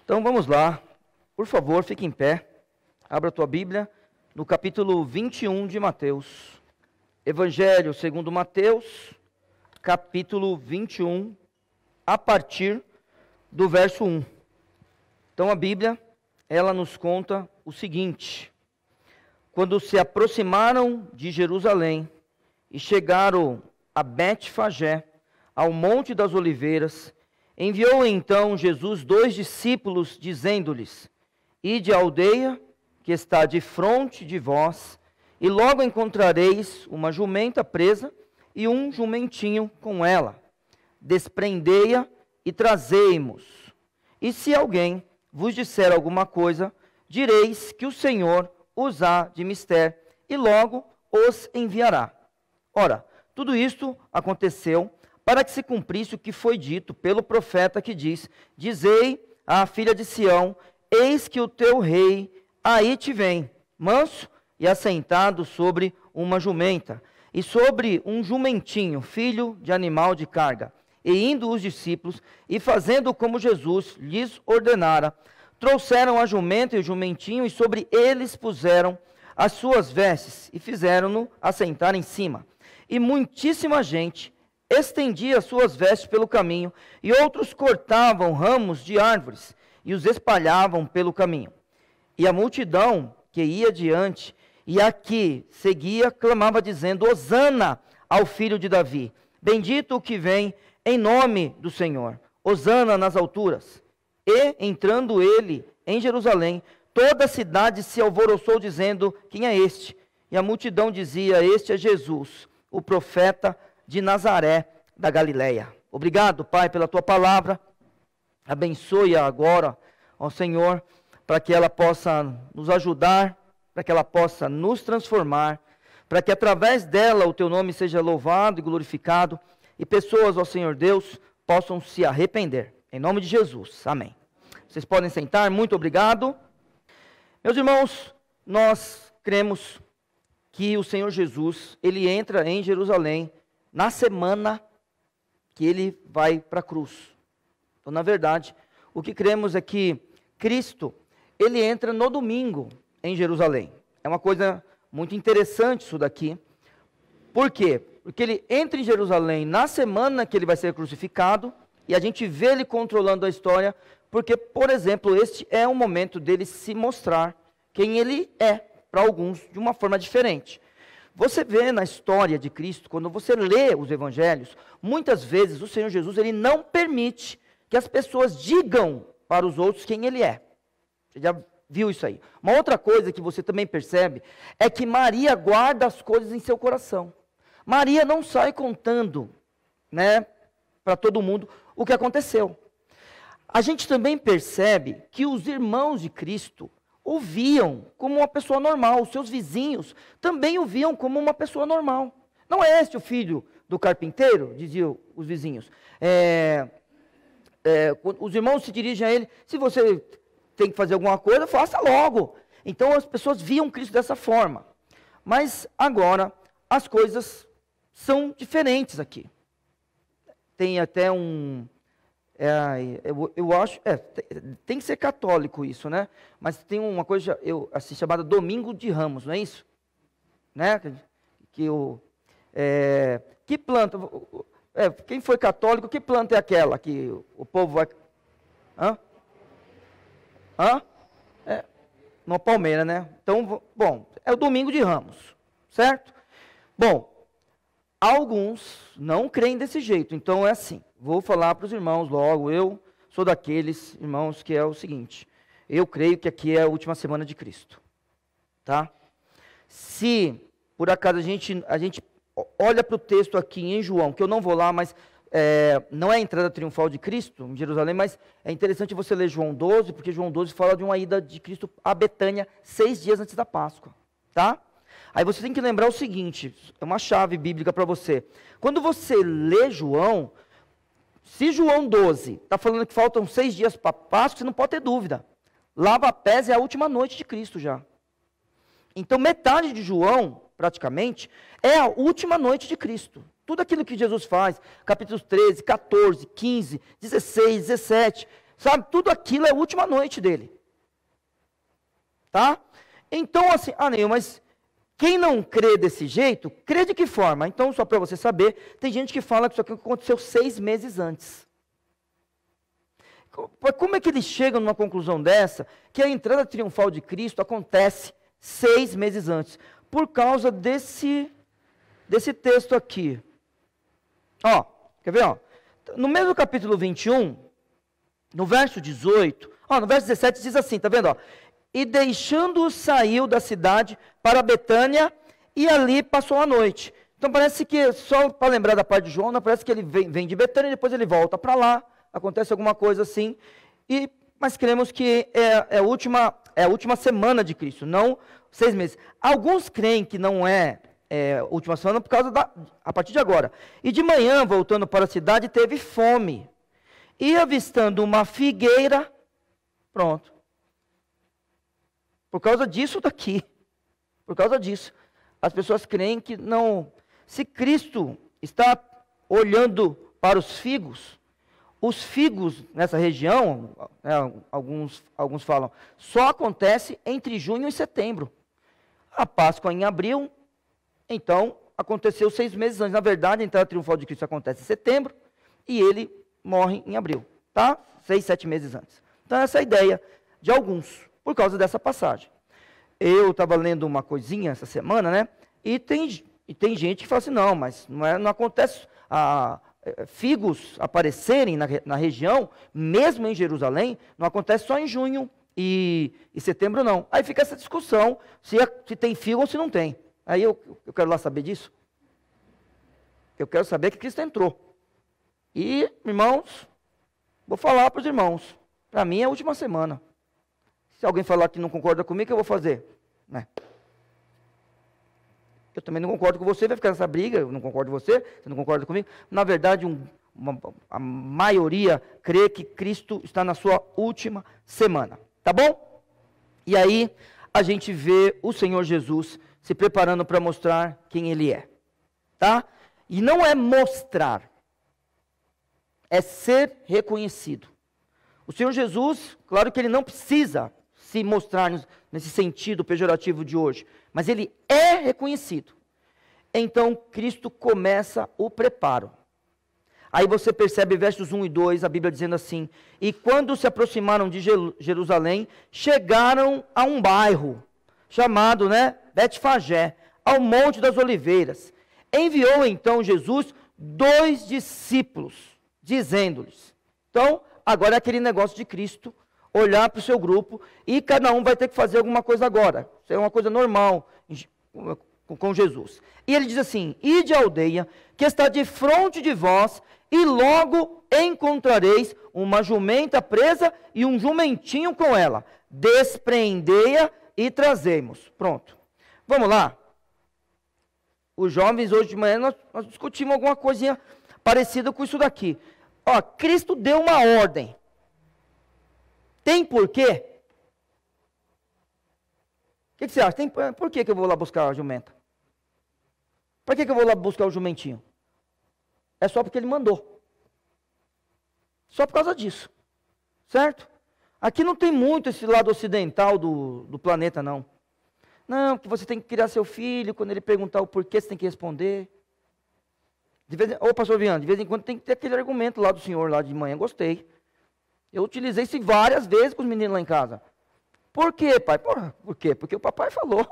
Então vamos lá, por favor, fique em pé, abra a tua Bíblia no capítulo 21 de Mateus. Evangelho segundo Mateus, capítulo 21, a partir do verso 1. Então a Bíblia, ela nos conta o seguinte: quando se aproximaram de Jerusalém e chegaram a Betfagé, ao Monte das Oliveiras, enviou então Jesus 2 discípulos, dizendo-lhes: Ide à aldeia que está defronte de vós, e logo encontrareis uma jumenta presa e um jumentinho com ela. Desprendei-a e trazei-mos. E se alguém vos disser alguma coisa, direis que o Senhor os há de mister, e logo os enviará. Ora, tudo isto aconteceu para que se cumprisse o que foi dito pelo profeta que diz: Dizei à filha de Sião, eis que o teu rei aí te vem, manso e assentado sobre uma jumenta, e sobre um jumentinho, filho de animal de carga. E indo os discípulos, e fazendo como Jesus lhes ordenara, trouxeram a jumenta e o jumentinho, e sobre eles puseram as suas vestes, e fizeram-no assentar em cima. E muitíssima gente estendia suas vestes pelo caminho, e outros cortavam ramos de árvores e os espalhavam pelo caminho. E a multidão que ia adiante e a que seguia clamava dizendo: Hosana ao filho de Davi, bendito o que vem em nome do Senhor, Hosana nas alturas. E entrando ele em Jerusalém, toda a cidade se alvoroçou dizendo: Quem é este? E a multidão dizia: Este é Jesus, o profeta de Nazaré da Galileia. Obrigado, Pai, pela tua palavra. Abençoe-a agora, ó Senhor, para que ela possa nos ajudar, para que ela possa nos transformar, para que através dela o teu nome seja louvado e glorificado, e pessoas, ó Senhor Deus, possam se arrepender. Em nome de Jesus. Amém. Vocês podem sentar. Muito obrigado. Meus irmãos, nós cremos que o Senhor Jesus, ele entra em Jerusalém na semana que ele vai para a cruz. Então, na verdade, o que cremos é que Cristo, ele entra no domingo em Jerusalém. É uma coisa muito interessante isso daqui. Por quê? Porque ele entra em Jerusalém na semana que ele vai ser crucificado, e a gente vê ele controlando a história, porque, por exemplo, este é o momento dele se mostrar quem ele é, para alguns, de uma forma diferente. Você vê na história de Cristo, quando você lê os evangelhos, muitas vezes o Senhor Jesus, ele não permite que as pessoas digam para os outros quem ele é. Você já viu isso aí? Uma outra coisa que você também percebe, é que Maria guarda as coisas em seu coração. Maria não sai contando, para todo mundo o que aconteceu. A gente também percebe que os irmãos de Cristo o viam como uma pessoa normal, os seus vizinhos também o viam como uma pessoa normal. Não é este o filho do carpinteiro? Diziam os vizinhos. Os irmãos se dirigem a ele: se você tem que fazer alguma coisa, faça logo. Então as pessoas viam Cristo dessa forma. Mas agora as coisas são diferentes aqui. Tem até eu acho, tem que ser católico isso, né? Mas tem uma coisa assim, chamada Domingo de Ramos, não é isso? Né? Que planta, quem foi católico, que planta é aquela que o povo vai... Uma palmeira, né? Então, bom, é o Domingo de Ramos, certo? Bom, alguns não creem desse jeito, então é assim. Vou falar para os irmãos logo, eu sou daqueles irmãos que é o seguinte: eu creio que aqui é a última semana de Cristo, tá? Se, por acaso, a gente olha para o texto aqui em João, que eu não vou lá, mas não é a entrada triunfal de Cristo em Jerusalém, mas é interessante você ler João 12, porque João 12 fala de uma ida de Cristo a Betânia 6 dias antes da Páscoa, tá? Aí você tem que lembrar o seguinte, é uma chave bíblica para você. Quando você lê João, se João 12 está falando que faltam 6 dias para Páscoa, você não pode ter dúvida. Lava pés é a última noite de Cristo já. Então metade de João, praticamente, é a última noite de Cristo. Tudo aquilo que Jesus faz, capítulos 13, 14, 15, 16, 17, sabe? Tudo aquilo é a última noite dele. Tá? Então, assim, Neil, mas quem não crê desse jeito, crê de que forma? Então, só para você saber, tem gente que fala que isso aqui aconteceu 6 meses antes. Como é que eles chegam numa conclusão dessa, que a entrada triunfal de Cristo acontece 6 meses antes? Por causa desse texto aqui. Ó, quer ver? Ó? No mesmo capítulo 21, no verso 18, no verso 17 diz assim, tá vendo? Ó? E deixando-o saiu da cidade para Betânia e ali passou a noite. Então parece que, só para lembrar da parte de João, parece que ele vem de Betânia e depois ele volta para lá. Acontece alguma coisa assim, mas cremos que é a última semana de Cristo, não 6 meses. Alguns creem que não é última semana por causa a partir de agora. E de manhã, voltando para a cidade, teve fome. E avistando uma figueira, pronto. Por causa disso daqui, por causa disso, as pessoas creem que não. Se Cristo está olhando para os figos nessa região, alguns falam, só acontece entre junho e setembro. A Páscoa em abril, então aconteceu 6 meses antes. Na verdade, a entrada triunfal de Cristo acontece em setembro e ele morre em abril, tá? 6, 7 meses antes. Então essa é a ideia de alguns, por causa dessa passagem. Eu estava lendo uma coisinha essa semana, né? E tem gente que fala assim, não, mas não acontece figos aparecerem na região, mesmo em Jerusalém, não acontece só em junho e setembro, não. Aí fica essa discussão, se tem figo ou se não tem. Aí eu quero lá saber disso. Eu quero saber que Cristo entrou. E, irmãos, vou falar para os irmãos, para mim é a última semana. Se alguém falar que não concorda comigo, o que eu vou fazer? Né? Eu também não concordo com você, vai ficar nessa briga, eu não concordo com você, você não concorda comigo. Na verdade, a maioria crê que Cristo está na sua última semana, tá bom? E aí, a gente vê o Senhor Jesus se preparando para mostrar quem Ele é, tá? E não é mostrar, é ser reconhecido. O Senhor Jesus, claro que Ele não precisa se mostrar nesse sentido pejorativo de hoje, mas Ele é reconhecido. Então, Cristo começa o preparo. Aí você percebe versos 1 e 2, a Bíblia dizendo assim, e quando se aproximaram de Jerusalém, chegaram a um bairro, chamado, Betfagé, ao Monte das Oliveiras. Enviou então Jesus 2 discípulos, dizendo-lhes, então, agora é aquele negócio de Cristo, olhar para o seu grupo, e cada um vai ter que fazer alguma coisa agora. Isso é uma coisa normal com Jesus. E ele diz assim, ide à aldeia, que está de frente de vós, e logo encontrareis uma jumenta presa e um jumentinho com ela. Despreendei-a e trazemos. Pronto. Vamos lá. Os jovens, hoje de manhã, nós discutimos alguma coisinha parecida com isso daqui. Ó, Cristo deu uma ordem. Tem porquê? O que você acha? Por que eu vou lá buscar a jumenta? Para que eu vou lá buscar o jumentinho? É só porque ele mandou. Só por causa disso. Certo? Aqui não tem muito esse lado ocidental do planeta, não. Não, que você tem que criar seu filho, quando ele perguntar o porquê, você tem que responder. Ô, pastor Viana, de vez em quando tem que ter aquele argumento lá do senhor, lá de manhã, gostei. Eu utilizei isso várias vezes com os meninos lá em casa. Por quê, pai? Por quê? Porque o papai falou.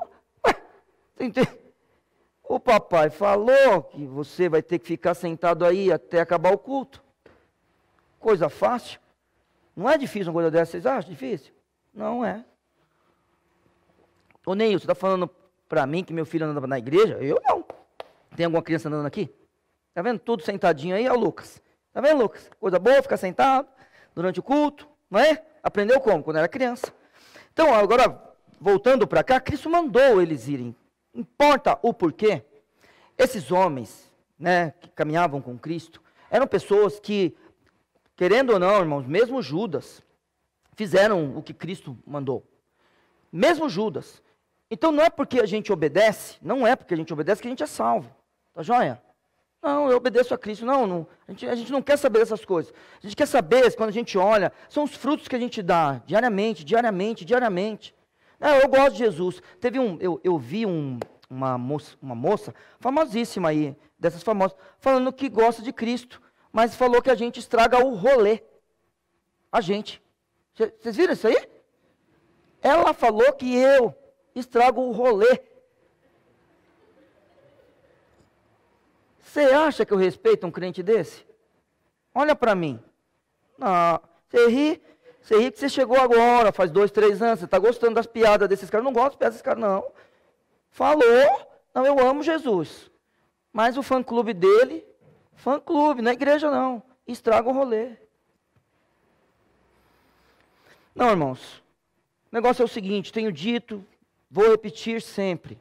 O papai falou que você vai ter que ficar sentado aí até acabar o culto. Coisa fácil. Não é difícil uma coisa dessa, vocês acham difícil? Não é. Ô Neil, você está falando para mim que meu filho andava na igreja? Eu não. Tem alguma criança andando aqui? Está vendo? Tudo sentadinho aí, é o Lucas. Está vendo, Lucas? Coisa boa, ficar sentado durante o culto, não é? Aprendeu como? Quando era criança. Então, agora, voltando para cá, Cristo mandou eles irem. Importa o porquê. Esses homens, que caminhavam com Cristo, eram pessoas que, querendo ou não, irmãos, mesmo Judas, fizeram o que Cristo mandou. Mesmo Judas. Então, não é porque a gente obedece, que a gente é salvo. Tá joia? Não, eu obedeço a Cristo. Não, a gente não quer saber dessas coisas. A gente quer saber, quando a gente olha, são os frutos que a gente dá, diariamente. Não, eu gosto de Jesus. Eu vi uma moça famosíssima aí, dessas famosas, falando que gosta de Cristo, mas falou que a gente estraga o rolê. A gente. Vocês viram isso aí? Ela falou que eu estrago o rolê. Você acha que eu respeito um crente desse? Olha para mim. Não, você ri que você chegou agora, faz 2, 3 anos, você está gostando das piadas desses caras. Eu não gosto das piadas desses caras, não. Falou, não, eu amo Jesus. Mas o fã-clube dele, fã-clube, não é igreja não, estraga o rolê. Não, irmãos, o negócio é o seguinte, tenho dito, vou repetir sempre.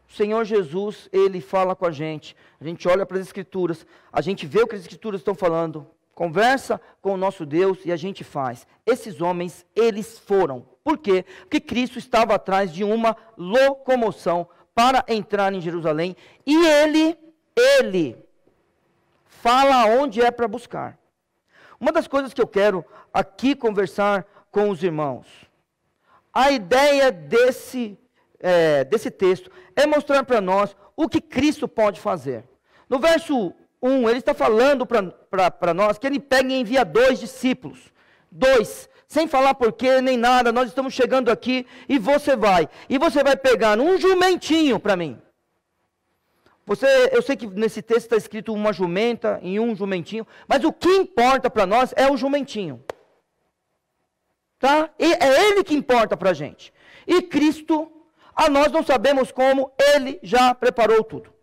O Senhor Jesus, Ele fala com a gente olha para as Escrituras, a gente vê o que as Escrituras estão falando, conversa com o nosso Deus e a gente faz. Esses homens, eles foram. Por quê? Porque Cristo estava atrás de uma locomoção para entrar em Jerusalém e Ele fala onde é para buscar. Uma das coisas que eu quero aqui conversar com os irmãos, a ideia desse texto é mostrar para nós o que Cristo pode fazer. No verso 1, ele está falando para nós que ele pega e envia 2 discípulos. 2, sem falar porquê nem nada, nós estamos chegando aqui e você vai pegar um jumentinho para mim. Eu sei que nesse texto está escrito uma jumenta e um jumentinho, mas o que importa para nós é o jumentinho. Tá? E é ele que importa para a gente. E Cristo, nós não sabemos como, Ele já preparou tudo.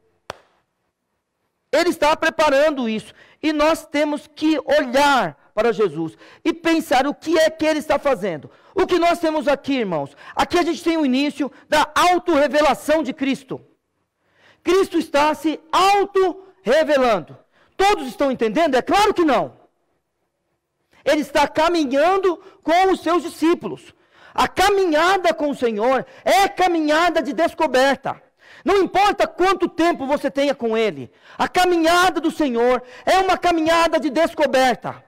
Ele está preparando isso. E nós temos que olhar para Jesus e pensar o que é que Ele está fazendo. O que nós temos aqui, irmãos? Aqui a gente tem o início da autorrevelação de Cristo. Cristo está se autorrevelando. Todos estão entendendo? É claro que não. Ele está caminhando com os seus discípulos. A caminhada com o Senhor é caminhada de descoberta. Não importa quanto tempo você tenha com Ele. A caminhada do Senhor é uma caminhada de descoberta.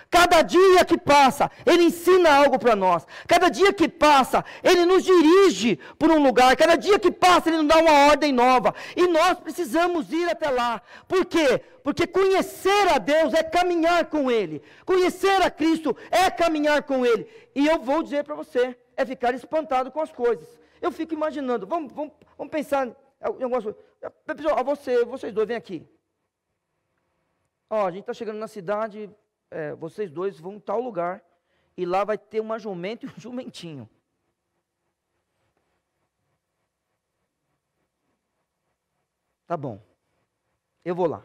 Cada dia que passa, Ele ensina algo para nós. Cada dia que passa, Ele nos dirige por um lugar. Cada dia que passa, Ele nos dá uma ordem nova. E nós precisamos ir até lá. Por quê? Porque conhecer a Deus é caminhar com Ele. Conhecer a Cristo é caminhar com Ele. E eu vou dizer para você, é ficar espantado com as coisas. Eu fico imaginando, vamos pensar em algumas coisas. Pessoal, vocês dois, vem aqui. A gente está chegando na cidade... vocês dois vão em tal lugar, e lá vai ter uma jumenta e um jumentinho. Tá bom, eu vou lá.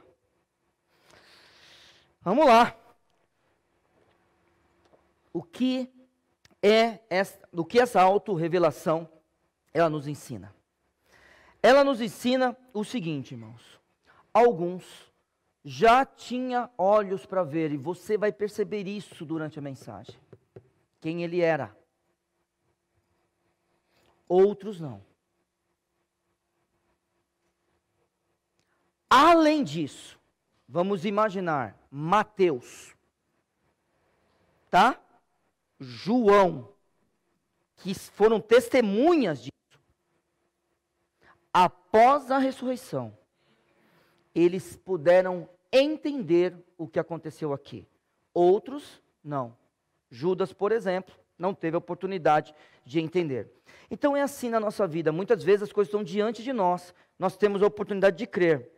Vamos lá. O que essa autorrevelação, ela nos ensina? Ela nos ensina o seguinte, irmãos. Alguns já tinha olhos para ver, e você vai perceber isso durante a mensagem. Quem ele era. Outros não. Além disso, vamos imaginar Mateus, tá? João, que foram testemunhas disso. Após a ressurreição, eles puderam entender o que aconteceu aqui. Outros, não. Judas, por exemplo, não teve a oportunidade de entender. Então é assim na nossa vida. Muitas vezes as coisas estão diante de nós. Nós temos a oportunidade de crer.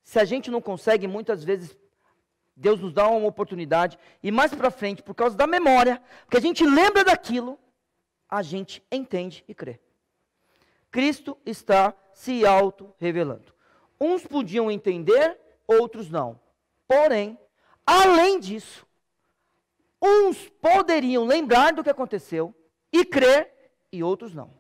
Se a gente não consegue, muitas vezes Deus nos dá uma oportunidade. E mais para frente, por causa da memória, porque a gente lembra daquilo, a gente entende e crê. Cristo está se auto-revelando. Uns podiam entender, outros não. Porém, além disso, uns poderiam lembrar do que aconteceu e crer, e outros não.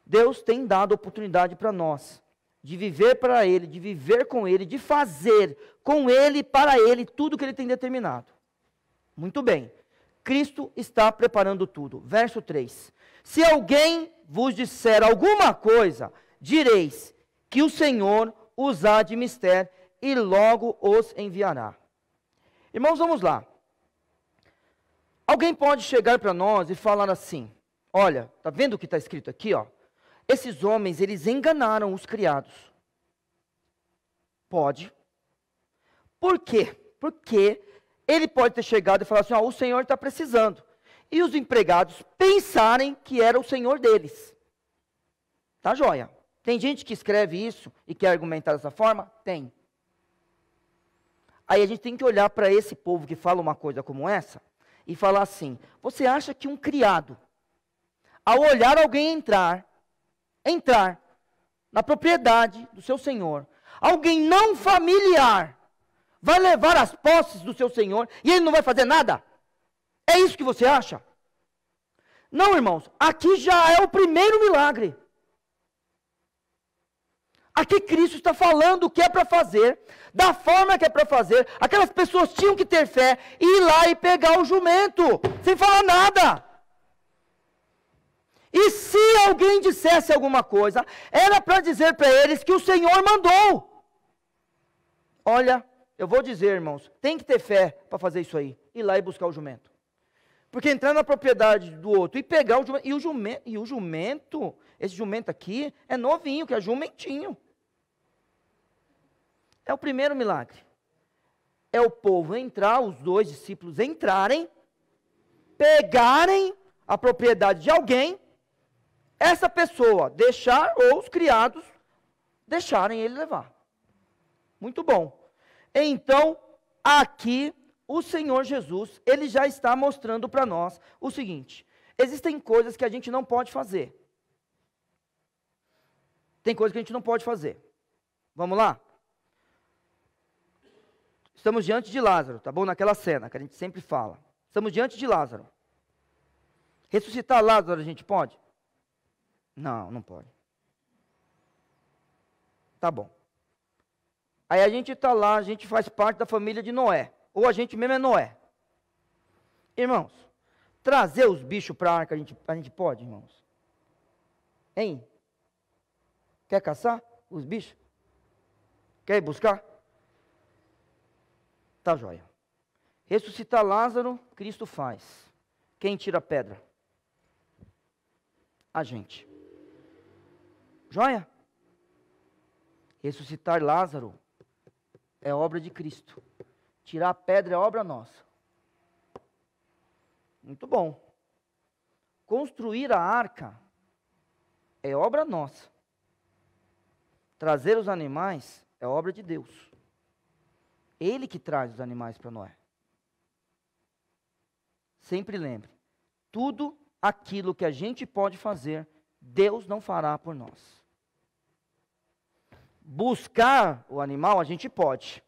Deus tem dado oportunidade para nós, de viver para Ele, de viver com Ele, de fazer com Ele e para Ele tudo que Ele tem determinado. Muito bem. Cristo está preparando tudo. Verso 3. Se alguém vos disser alguma coisa, direis que o Senhor os há de mister e logo os enviará. Irmãos, vamos lá. Alguém pode chegar para nós e falar assim, olha, está vendo o que está escrito aqui, ó? Esses homens, eles enganaram os criados. Pode. Por quê? Porque ele pode ter chegado e falar assim, ó, o Senhor está precisando. E os empregados pensarem que era o Senhor deles. Tá joia? Tem gente que escreve isso e quer argumentar dessa forma? Tem. Aí a gente tem que olhar para esse povo que fala uma coisa como essa e falar assim, você acha que um criado, ao olhar alguém entrar na propriedade do seu senhor, alguém não familiar, vai levar as posses do seu senhor e ele não vai fazer nada? É isso que você acha? Não, irmãos, aqui já é o primeiro milagre. Aqui Cristo está falando o que é para fazer, da forma que é para fazer. Aquelas pessoas tinham que ter fé e ir lá e pegar o jumento, sem falar nada. E se alguém dissesse alguma coisa, era para dizer para eles que o Senhor mandou. Olha, eu vou dizer, irmãos, tem que ter fé para fazer isso aí, ir lá e buscar o jumento. Porque entrar na propriedade do outro e pegar o jumento, esse jumento aqui é novinho, que é jumentinho. É o primeiro milagre. É o povo entrar, os dois discípulos entrarem, pegarem a propriedade de alguém, essa pessoa deixar, ou os criados deixarem ele levar. Muito bom. Então, aqui, o Senhor Jesus, ele já está mostrando para nós o seguinte, existem coisas que a gente não pode fazer. Tem coisas que a gente não pode fazer. Vamos lá? Estamos diante de Lázaro, tá bom? Naquela cena que a gente sempre fala. Estamos diante de Lázaro. Ressuscitar Lázaro a gente pode? Não, não pode. Tá bom. Aí a gente está lá, a gente faz parte da família de Noé. Ou a gente mesmo é Noé. Irmãos, trazer os bichos para a arca a gente pode, irmãos? Hein? Quer caçar os bichos? Quer ir buscar? Tá joia. Ressuscitar Lázaro, Cristo faz. Quem tira a pedra? A gente. Joia? Ressuscitar Lázaro é obra de Cristo. Tirar a pedra é obra nossa. Muito bom. Construir a arca é obra nossa. Trazer os animais é obra de Deus. Ele que traz os animais para Noé. Sempre lembre, tudo aquilo que a gente pode fazer, Deus não fará por nós. Buscar o animal a gente pode.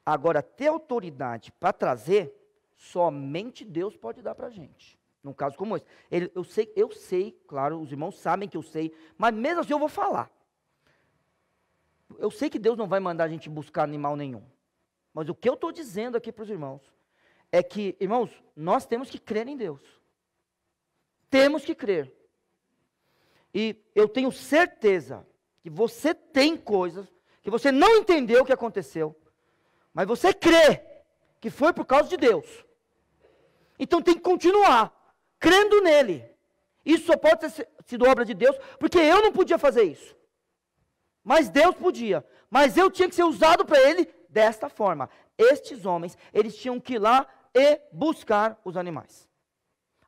Agora, ter autoridade para trazer, somente Deus pode dar para a gente. Num caso como esse. Eu sei, claro, os irmãos sabem que eu sei, mas mesmo assim eu vou falar. Eu sei que Deus não vai mandar a gente buscar animal nenhum. Mas o que eu estou dizendo aqui para os irmãos, é que, irmãos, nós temos que crer em Deus. Temos que crer. E eu tenho certeza que você tem coisas que você não entendeu o que aconteceu, mas você crê que foi por causa de Deus. Então tem que continuar crendo nele. Isso só pode ter sido obra de Deus, porque eu não podia fazer isso. Mas Deus podia. Mas eu tinha que ser usado para ele desta forma. Estes homens, eles tinham que ir lá e buscar os animais.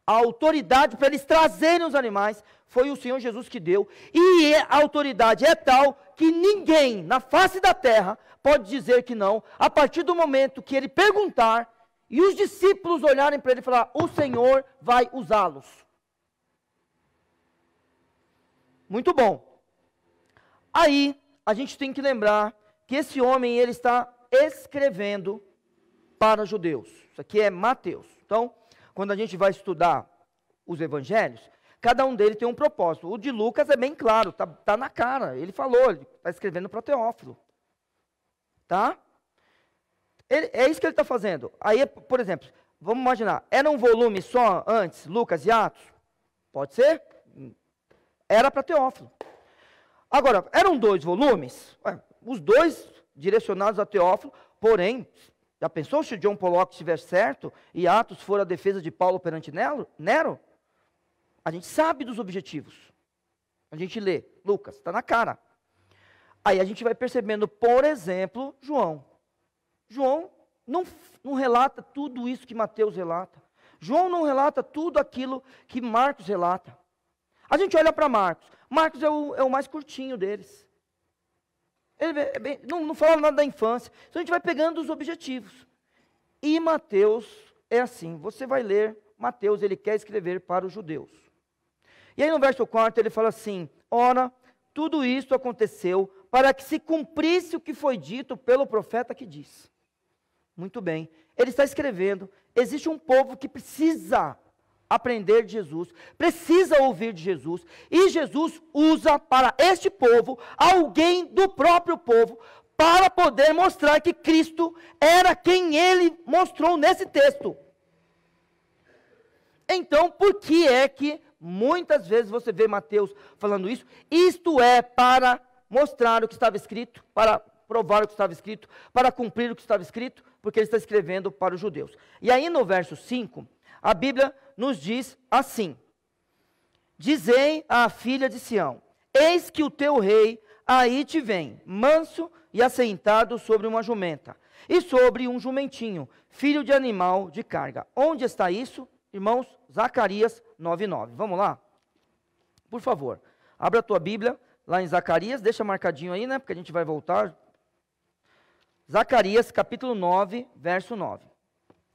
A autoridade para eles trazerem os animais foi o Senhor Jesus que deu. E a autoridade é tal que ninguém na face da terra pode dizer que não, a partir do momento que ele perguntar e os discípulos olharem para ele e falar, o Senhor vai usá-los. Muito bom. Aí, a gente tem que lembrar que esse homem, ele está escrevendo para judeus. Isso aqui é Mateus. Então, quando a gente vai estudar os evangelhos, cada um deles tem um propósito. O de Lucas é bem claro, tá na cara. Ele falou, ele está escrevendo para Teófilo. Tá? É isso que ele está fazendo. Aí, por exemplo, vamos imaginar, era um volume só antes, Lucas e Atos? Pode ser? Era para Teófilo. Agora, eram 2 volumes? Os dois direcionados a Teófilo, porém, já pensou se o John Pollock estiver certo e Atos for a defesa de Paulo perante Nero? A gente sabe dos objetivos. A gente lê, Lucas, está na cara. Aí a gente vai percebendo, por exemplo, João. João não relata tudo isso que Mateus relata. João não relata tudo aquilo que Marcos relata. A gente olha para Marcos. Marcos é o mais curtinho deles. Ele não fala nada da infância. Então a gente vai pegando os objetivos. E Mateus é assim. Você vai ler Mateus, ele quer escrever para os judeus. E aí no verso 4 ele fala assim: ora, tudo isso aconteceu para que se cumprisse o que foi dito pelo profeta que diz. Muito bem. Ele está escrevendo. Existe um povo que precisa aprender de Jesus, precisa ouvir de Jesus, e Jesus usa para este povo alguém do próprio povo, para poder mostrar que Cristo era quem ele mostrou nesse texto. Então, por que é que muitas vezes você vê Mateus falando isso? Isto é para mostrar o que estava escrito, para provar o que estava escrito, para cumprir o que estava escrito, porque ele está escrevendo para os judeus. E aí no verso 5, a Bíblia nos diz assim: dizei à filha de Sião, eis que o teu rei aí te vem, manso e assentado sobre uma jumenta, e sobre um jumentinho, filho de animal de carga. Onde está isso? Irmãos, Zacarias 9:9. Vamos lá? Por favor, abra a tua Bíblia, lá em Zacarias, deixa marcadinho aí, né, porque a gente vai voltar. Zacarias capítulo 9, verso 9.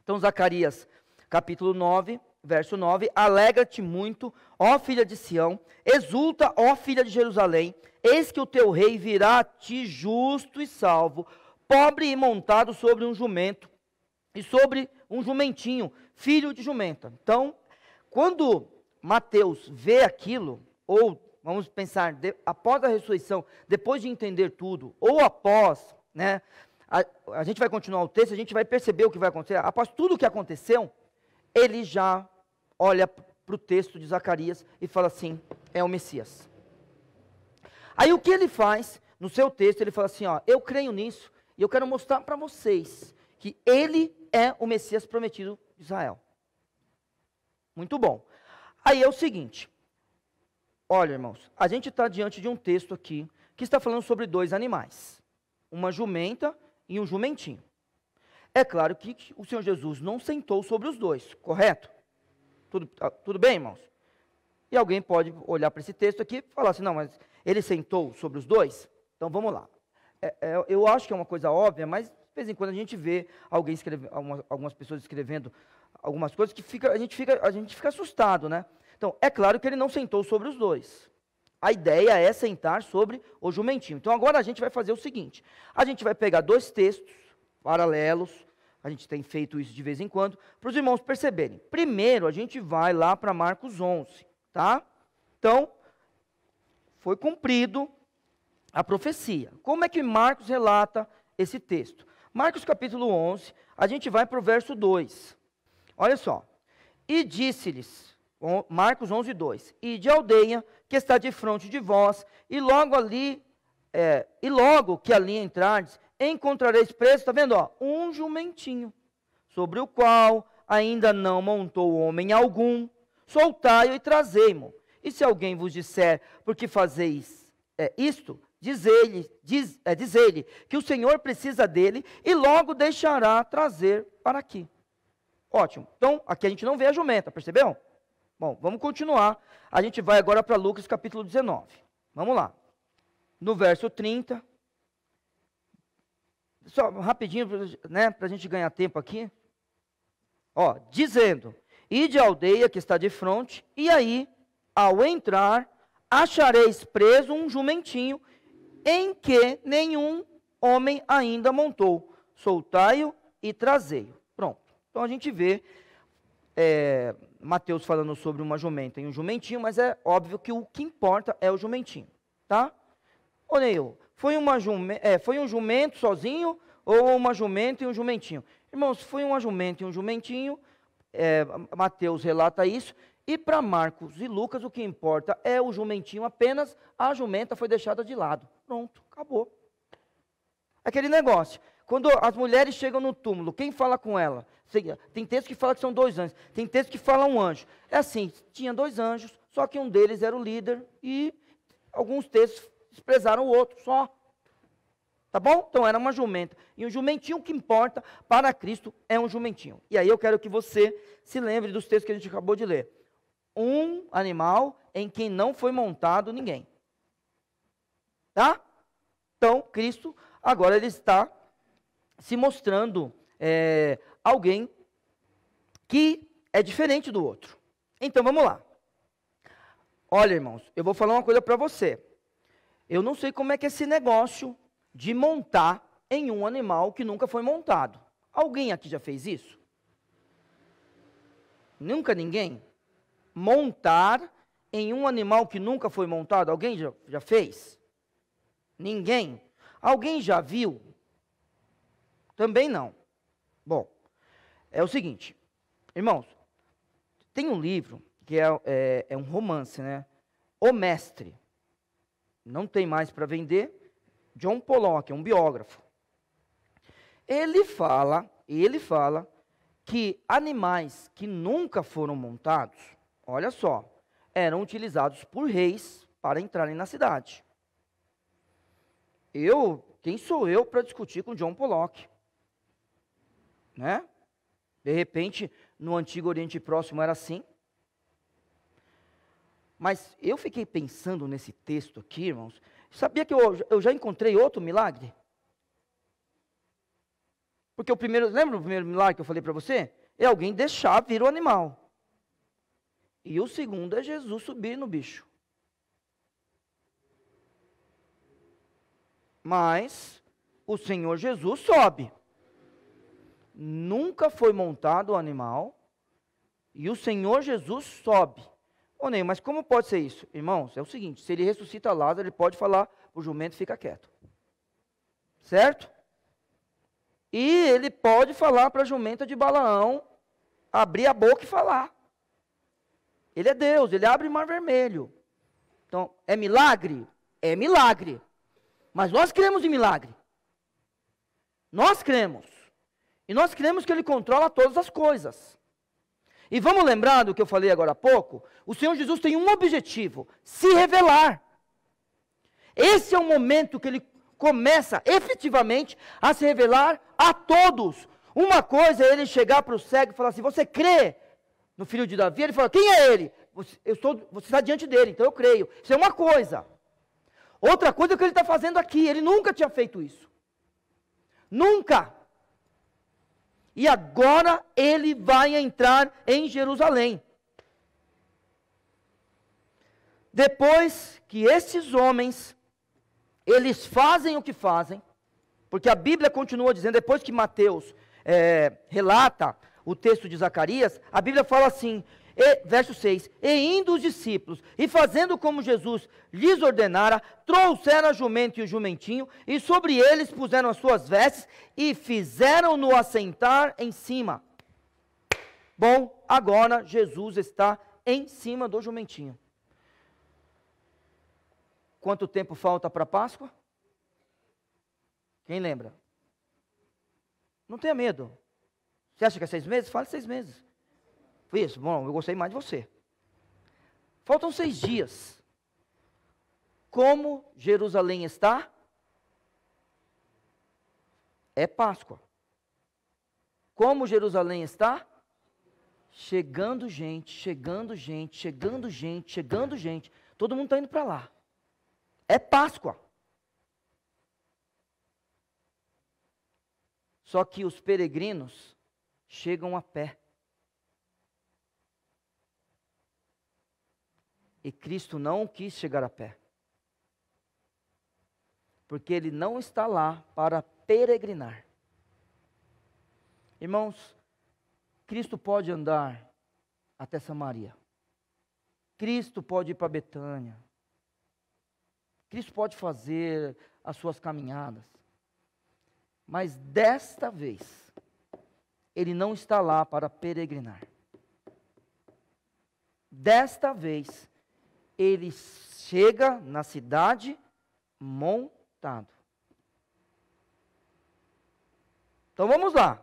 Então, Zacarias capítulo 9, verso 9. Alegra-te muito, ó filha de Sião, exulta, ó filha de Jerusalém, eis que o teu rei virá a ti justo e salvo, pobre e montado sobre um jumento, e sobre um jumentinho, filho de jumenta. Então, quando Mateus vê aquilo, ou vamos pensar, após a ressurreição, depois de entender tudo, ou após, né, a gente vai continuar o texto, a gente vai perceber o que vai acontecer. Após tudo o que aconteceu, ele já olha para o texto de Zacarias e fala assim: é o Messias. Aí o que ele faz no seu texto? Ele fala assim: ó, eu creio nisso e eu quero mostrar para vocês que ele é o Messias prometido de Israel. Muito bom. Aí é o seguinte: olha, irmãos, a gente está diante de um texto aqui que está falando sobre dois animais, uma jumenta e um jumentinho. É claro que o Senhor Jesus não sentou sobre os dois, correto? Tudo bem, irmãos? E alguém pode olhar para esse texto aqui e falar assim: não, mas ele sentou sobre os dois? Então vamos lá. Eu acho que é uma coisa óbvia, mas de vez em quando a gente vê alguém escrever, algumas pessoas escrevendo algumas coisas que a gente fica assustado, né? Então, é claro que ele não sentou sobre os dois. A ideia é sentar sobre o jumentinho. Então, agora a gente vai fazer o seguinte: a gente vai pegar dois textos paralelos, a gente tem feito isso de vez em quando, para os irmãos perceberem. Primeiro, a gente vai lá para Marcos 11, tá? Então, foi cumprido a profecia. Como é que Marcos relata esse texto? Marcos capítulo 11, a gente vai para o verso 2. Olha só. E disse-lhes, Marcos 11, 2, e de aldeia que está de frente de vós, e logo que ali entrardes, encontrareis preso, está vendo, ó, um jumentinho, sobre o qual ainda não montou homem algum, soltai-o e trazei-mo. E se alguém vos disser, por que fazeis isto, diz-lhe que o Senhor precisa dele, e logo deixará trazer para aqui. Ótimo. Então, aqui a gente não vê a jumenta, percebeu? Bom, vamos continuar. A gente vai agora para Lucas capítulo 19. Vamos lá. No verso 30. Só rapidinho, né, para a gente ganhar tempo aqui. Ó, dizendo: ide à aldeia que está de fronte, e aí, ao entrar, achareis preso um jumentinho, em que nenhum homem ainda montou. Soltai-o e trazei-o. Pronto. Então a gente vê Mateus falando sobre uma jumenta e um jumentinho, mas é óbvio que o que importa é o jumentinho, tá? Ô Neil, foi um jumento sozinho ou uma jumenta e um jumentinho? Irmãos, foi uma jumenta e um jumentinho, Mateus relata isso, e para Marcos e Lucas o que importa é o jumentinho apenas, a jumenta foi deixada de lado. Pronto, acabou. Aquele negócio. Quando as mulheres chegam no túmulo, quem fala com ela? Tem texto que fala que são 2 anjos, tem texto que fala um anjo. É assim, tinha 2 anjos, só que um deles era o líder e alguns textos desprezaram o outro, só. Tá bom? Então era uma jumenta. E um jumentinho que importa para Cristo é um jumentinho. E aí eu quero que você se lembre dos textos que a gente acabou de ler. Um animal em quem não foi montado ninguém. Tá? Então, Cristo, agora ele está se mostrando alguém que é diferente do outro. Então, vamos lá. Olha, irmãos, eu vou falar uma coisa para você. Eu não sei como é que é esse negócio de montar em um animal que nunca foi montado. Alguém aqui já fez isso? Nunca ninguém? Montar em um animal que nunca foi montado? Alguém já fez? Ninguém? Alguém já viu? Também não. Bom, é o seguinte, irmãos, tem um livro que é um romance, né? O Mestre. Não tem mais para vender. John Pollock, é um biógrafo. Ele fala que animais que nunca foram montados, olha só, eram utilizados por reis para entrarem na cidade. Quem sou eu para discutir com John Pollock? Né? De repente, no Antigo Oriente Próximo era assim. Mas eu fiquei pensando nesse texto aqui, irmãos. Sabia que eu já encontrei outro milagre? Porque lembra do primeiro milagre que eu falei para você? É alguém deixar vir o animal. E o segundo é Jesus subir no bicho. Mas o Senhor Jesus sobe. Nunca foi montado o animal e o Senhor Jesus sobe. Ô Ney, mas como pode ser isso? Irmãos, é o seguinte, se ele ressuscita Lázaro, ele pode falar, o jumento fica quieto. Certo? E ele pode falar para a jumenta de Balaão, abrir a boca e falar. Ele é Deus, ele abre o mar vermelho. Então, é milagre? É milagre. Mas nós cremos em milagre. Nós cremos. E nós cremos que ele controla todas as coisas. E vamos lembrar do que eu falei agora há pouco? O Senhor Jesus tem um objetivo: se revelar. Esse é o momento que ele começa efetivamente a se revelar a todos. Uma coisa é ele chegar para o cego e falar assim: você crê no filho de Davi? Ele fala: quem é ele? Você está diante dele, então eu creio. Isso é uma coisa. Outra coisa é o que ele está fazendo aqui. Ele nunca tinha feito isso. Nunca. E agora ele vai entrar em Jerusalém. Depois que esses homens, eles fazem o que fazem, porque a Bíblia continua dizendo, depois que Mateus relata o texto de Zacarias, a Bíblia fala assim, verso 6, e indo os discípulos, e fazendo como Jesus lhes ordenara, trouxeram a jumenta e o jumentinho, e sobre eles puseram as suas vestes, e fizeram-no assentar em cima. Bom, agora Jesus está em cima do jumentinho. Quanto tempo falta para a Páscoa? Quem lembra? Não tenha medo. Você acha que é 6 meses? Fale 6 meses. Foi isso? Bom, eu gostei mais de você. Faltam 6 dias. Como Jerusalém está? É Páscoa. Como Jerusalém está? Chegando gente, chegando gente, chegando gente, chegando gente. Todo mundo está indo para lá. É Páscoa. Só que os peregrinos chegam a pé. E Cristo não quis chegar a pé. Porque Ele não está lá para peregrinar. Irmãos, Cristo pode andar até Samaria. Cristo pode ir para Betânia. Cristo pode fazer as suas caminhadas. Mas desta vez, Ele não está lá para peregrinar. Desta vez, Ele chega na cidade montado. Então vamos lá.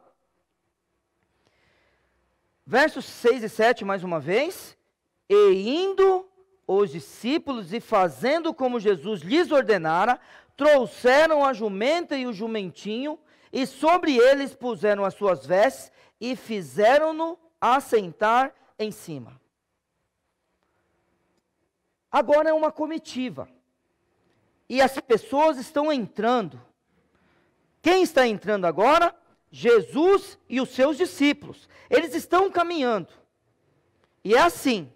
Versos 6 e 7, mais uma vez. E indo os discípulos e fazendo como Jesus lhes ordenara, trouxeram a jumenta e o jumentinho, e sobre eles puseram as suas vestes, e fizeram-no assentar em cima. Agora é uma comitiva. E as pessoas estão entrando. Quem está entrando agora? Jesus e os seus discípulos. Eles estão caminhando. E é assim.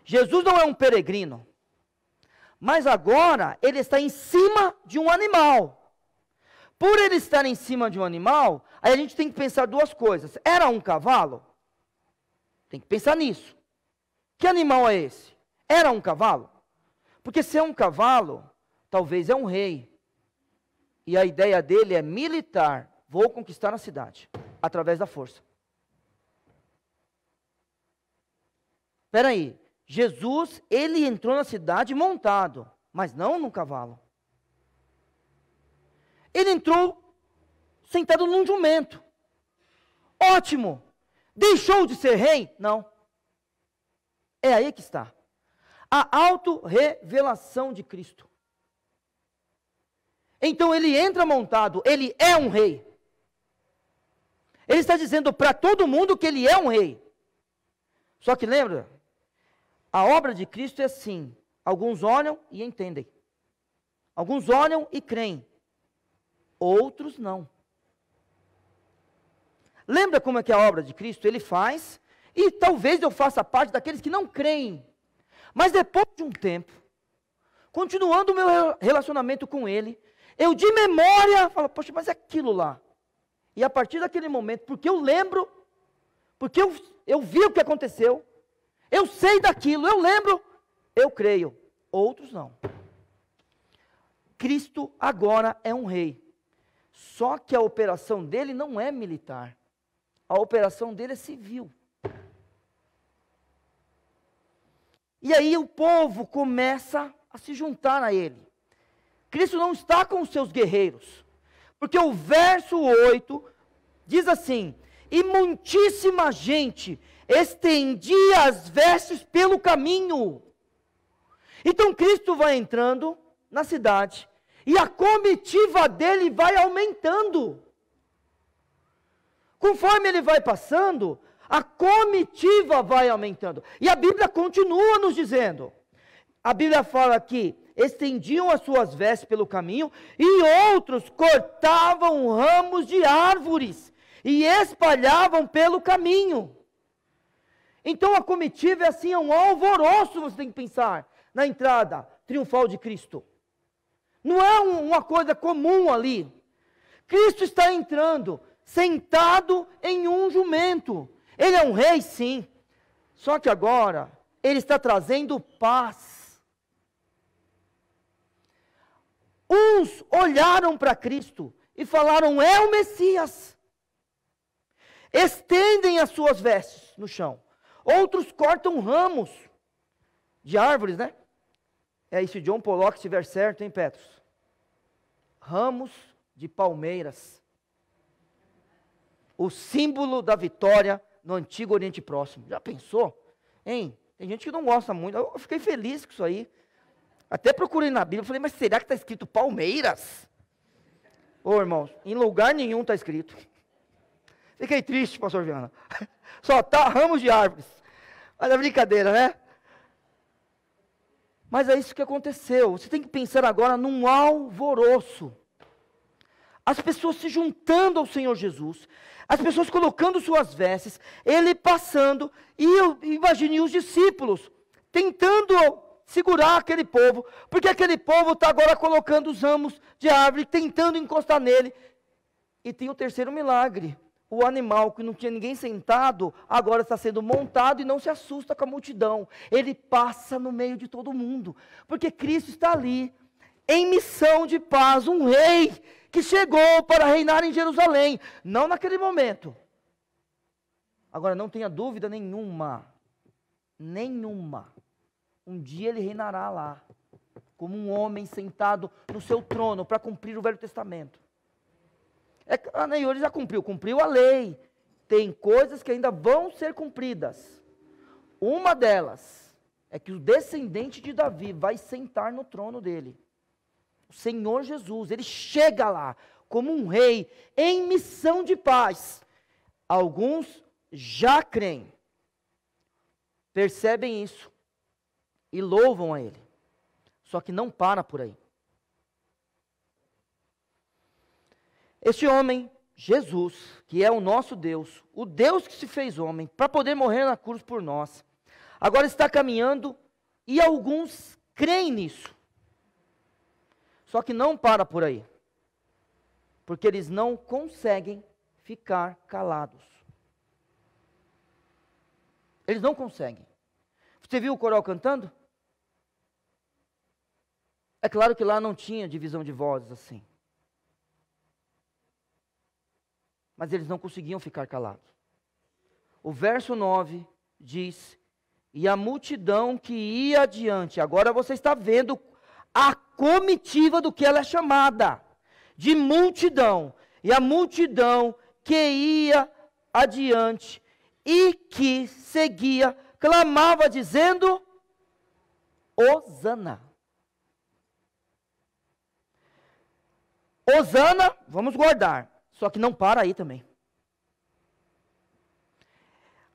Jesus não é um peregrino. Mas agora ele está em cima de um animal. Por ele estar em cima de um animal, aí a gente tem que pensar duas coisas. Era um cavalo? Tem que pensar nisso. Que animal é esse? Era um cavalo? Porque se é um cavalo, talvez é um rei. E a ideia dele é militar. Vou conquistar a cidade, através da força. Espera aí, Jesus, ele entrou na cidade montado, mas não num cavalo. Ele entrou sentado num jumento. Ótimo! Deixou de ser rei? Não. É aí que está. A autorrevelação de Cristo. Então ele entra montado, ele é um rei. Ele está dizendo para todo mundo que ele é um rei. Só que lembra, a obra de Cristo é assim, alguns olham e entendem. Alguns olham e creem. Outros não. Lembra como é que é a obra de Cristo? Ele faz, e talvez eu faça parte daqueles que não creem. Mas depois de um tempo, continuando o meu relacionamento com ele, eu de memória falo, poxa, mas é aquilo lá. E a partir daquele momento, porque eu lembro, porque eu vi o que aconteceu, eu sei daquilo, eu lembro, eu creio. Outros não. Cristo agora é um rei. Só que a operação dele não é militar. A operação dele é civil. E aí o povo começa a se juntar a ele. Cristo não está com os seus guerreiros. Porque o verso 8 diz assim: e muitíssima gente estendia as vestes pelo caminho. Então Cristo vai entrando na cidade, e a comitiva dele vai aumentando. Conforme ele vai passando, a comitiva vai aumentando. E a Bíblia continua nos dizendo. A Bíblia fala que estendiam as suas vestes pelo caminho, e outros cortavam ramos de árvores e espalhavam pelo caminho. Então a comitiva é assim, é um alvoroço, você tem que pensar, na entrada triunfal de Cristo. Não é uma coisa comum ali. Cristo está entrando, sentado em um jumento. Ele é um rei, sim. Só que agora, ele está trazendo paz. Uns olharam para Cristo e falaram, é o Messias. Estendem as suas vestes no chão. Outros cortam ramos de árvores, né? É isso, John Pollock estiver certo, hein, Petros? Ramos de palmeiras. O símbolo da vitória no Antigo Oriente Próximo. Já pensou? Hein? Tem gente que não gosta muito. Eu fiquei feliz com isso aí. Até procurei na Bíblia, falei, mas será que está escrito palmeiras? Ô, irmãos, em lugar nenhum está escrito. Fiquei triste, pastor Viana. Só está ramos de árvores. Mas é brincadeira, né? Mas é isso que aconteceu. Você tem que pensar agora num alvoroço. As pessoas se juntando ao Senhor Jesus, as pessoas colocando suas vestes, ele passando, e eu imagine os discípulos tentando segurar aquele povo, porque aquele povo está agora colocando os ramos de árvore, tentando encostar nele. E tem o terceiro milagre. O animal que não tinha ninguém sentado, agora está sendo montado e não se assusta com a multidão. Ele passa no meio de todo mundo, porque Cristo está ali, em missão de paz, um rei que chegou para reinar em Jerusalém, não naquele momento. Agora, não tenha dúvida nenhuma, um dia ele reinará lá, como um homem sentado no seu trono, para cumprir o Velho Testamento. A Neio já cumpriu a lei. Tem coisas que ainda vão ser cumpridas. Uma delas é que o descendente de Davi vai sentar no trono dele. O Senhor Jesus, ele chega lá como um rei em missão de paz. Alguns já creem, percebem isso e louvam a ele. Só que não para por aí. Este homem, Jesus, que é o nosso Deus, o Deus que se fez homem, para poder morrer na cruz por nós, agora está caminhando e alguns creem nisso. Só que não para por aí, porque eles não conseguem ficar calados. Eles não conseguem. Você viu o coral cantando? É claro que lá não tinha divisão de vozes assim. Mas eles não conseguiam ficar calados. O verso 9 diz: e a multidão que ia adiante, agora você está vendo a comitiva do que ela é chamada, de multidão. E a multidão que ia adiante e que seguia, clamava dizendo: Hosana. Hosana, vamos guardar. Só que não para aí também.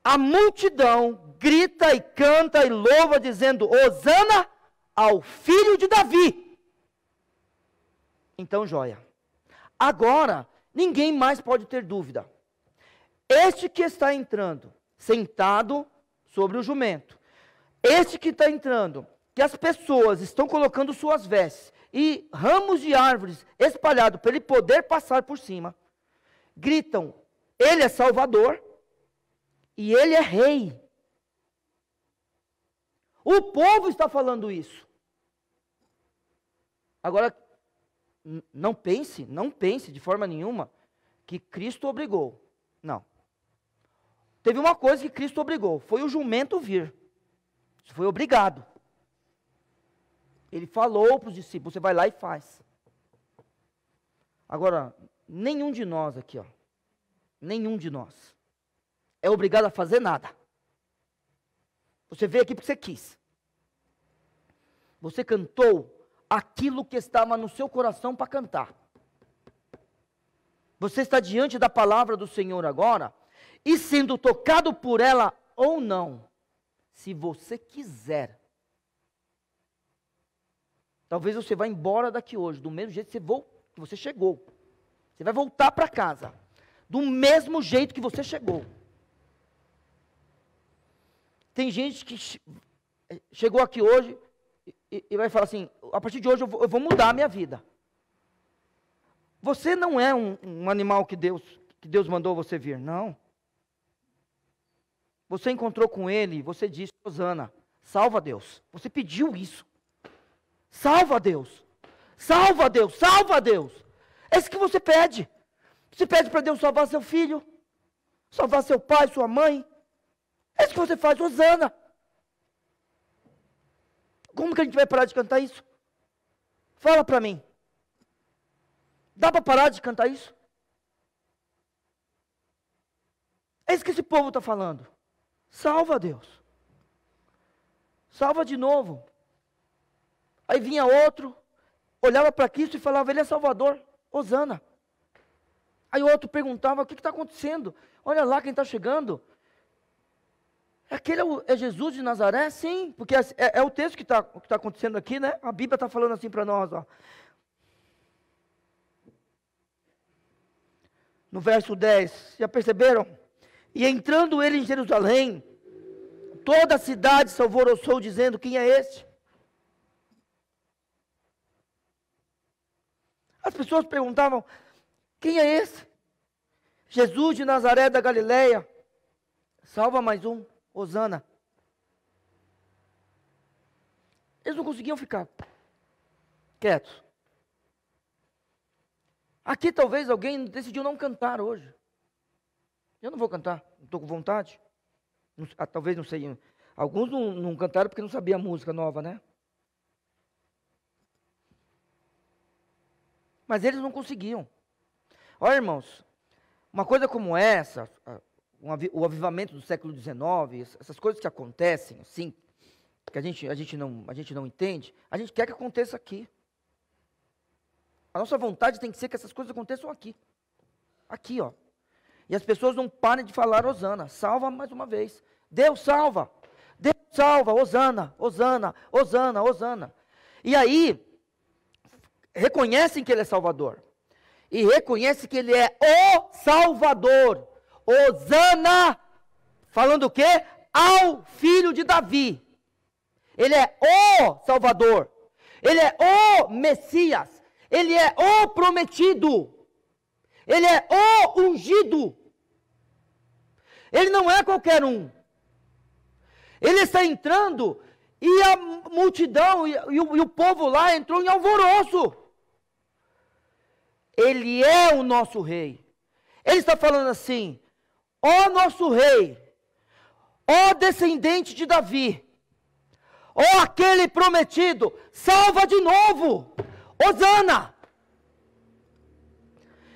A multidão grita e canta e louva dizendo: Hosana ao filho de Davi. Então, joia. Agora, ninguém mais pode ter dúvida. Este que está entrando, sentado sobre o jumento. Este que está entrando, que as pessoas estão colocando suas vestes e ramos de árvores espalhados para ele poder passar por cima. Gritam: ele é Salvador e ele é Rei. O povo está falando isso. Agora, não pense de forma nenhuma que Cristo obrigou. Não. Teve uma coisa que Cristo obrigou, foi o jumento vir. Isso foi obrigado. Ele falou para os discípulos: você vai lá e faz. Agora, nenhum de nós aqui, nenhum de nós é obrigado a fazer nada. Você veio aqui porque você quis. Você cantou aquilo que estava no seu coração para cantar. Você está diante da palavra do Senhor agora, e sendo tocado por ela ou não, se você quiser, talvez você vá embora daqui hoje, do mesmo jeito que você chegou. Você vai voltar para casa, do mesmo jeito que você chegou. Tem gente que chegou aqui hoje e vai falar assim: a partir de hoje eu vou mudar a minha vida. Você não é um animal que Deus mandou você vir, não. Você encontrou com ele, você disse: Hosana, salva Deus. Você pediu isso. Salva Deus. Salva Deus, salva Deus. É isso que você pede. Você pede para Deus salvar seu filho, salvar seu pai, sua mãe. É isso que você faz, Hosana. Como que a gente vai parar de cantar isso? Fala para mim. Dá para parar de cantar isso? É isso que esse povo está falando. Salva Deus. Salva de novo. Aí vinha outro, olhava para Cristo e falava: ele é Salvador, Hosana. Aí o outro perguntava: o que está acontecendo? Olha lá quem está chegando. Aquele é Jesus de Nazaré? Sim, porque é o texto que está acontecendo aqui, né? A Bíblia está falando assim para nós, ó. No verso 10, já perceberam? E entrando ele em Jerusalém, toda a cidade se alvoroçou dizendo: quem é este? As pessoas perguntavam: quem é esse? Jesus de Nazaré da Galileia. Salva mais um, Hosana. Eles não conseguiam ficar quietos. Aqui talvez alguém decidiu não cantar hoje. Eu não vou cantar, não estou com vontade. Talvez não sei. Alguns não cantaram porque não sabiam a música nova, né? Mas eles não conseguiam. Olha, irmãos, uma coisa como essa, o avivamento do século XIX, essas coisas que acontecem, assim, que a gente não entende, a gente quer que aconteça aqui. A nossa vontade tem que ser que essas coisas aconteçam aqui. Aqui, ó. E as pessoas não parem de falar Hosana, salva mais uma vez. Deus salva, Hosana, Hosana, Hosana, Hosana. E aí, reconhecem que Ele é Salvador. E reconhecem que Ele é o Salvador. Hosana, falando o quê? Ao filho de Davi. Ele é o Salvador. Ele é o Messias. Ele é o prometido. Ele é o ungido. Ele não é qualquer um. Ele está entrando e a multidão e o povo lá entrou em alvoroço. Ele é o nosso rei. Ele está falando assim: ó nosso rei, ó descendente de Davi, ó aquele prometido, salva de novo, Hosana.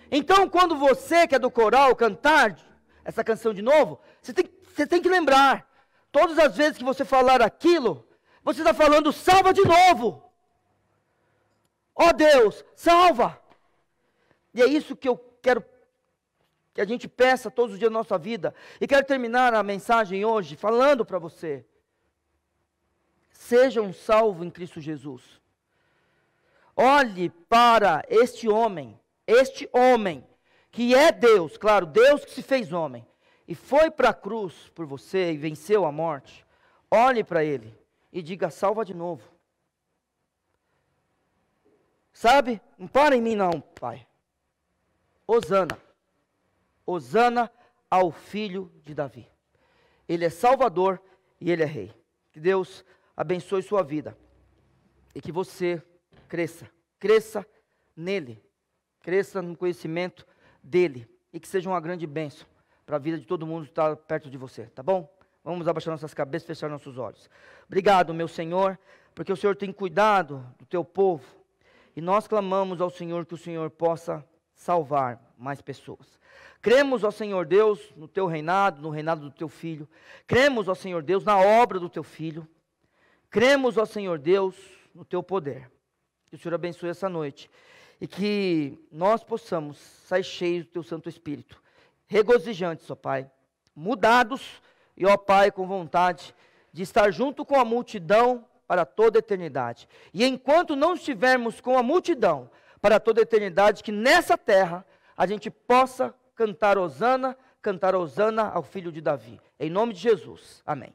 Então, quando você, que é do coral, cantar essa canção de novo, você tem que lembrar, todas as vezes que você falar aquilo, você está falando, salva de novo. Ó Deus, salva. E é isso que eu quero que a gente peça todos os dias da nossa vida. E quero terminar a mensagem hoje falando para você: seja um salvo em Cristo Jesus. Olhe para este homem que é Deus, claro, Deus que se fez homem, e foi para a cruz por você e venceu a morte. Olhe para ele e diga, salva de novo. Sabe? Não para em mim não, Pai. Hosana. Hosana ao filho de Davi. Ele é Salvador e Ele é Rei. Que Deus abençoe sua vida. E que você cresça nele. Cresça no conhecimento dele. E que seja uma grande bênção para a vida de todo mundo que está perto de você. Tá bom? Vamos abaixar nossas cabeças e fechar nossos olhos. Obrigado, meu Senhor, porque o Senhor tem cuidado do teu povo. E nós clamamos ao Senhor que o Senhor possa salvar mais pessoas. Cremos, ó Senhor Deus, no teu reinado, no reinado do teu Filho. Cremos, ó Senhor Deus, na obra do teu Filho. Cremos, ó Senhor Deus, no teu poder. Que o Senhor abençoe essa noite. E que nós possamos sair cheios do teu Santo Espírito. Regozijantes, ó Pai. Mudados e, ó Pai, com vontade de estar junto com a multidão para toda a eternidade. E enquanto não estivermos com a multidão para toda a eternidade, que nessa terra a gente possa cantar Hosana ao filho de Davi. Em nome de Jesus. Amém.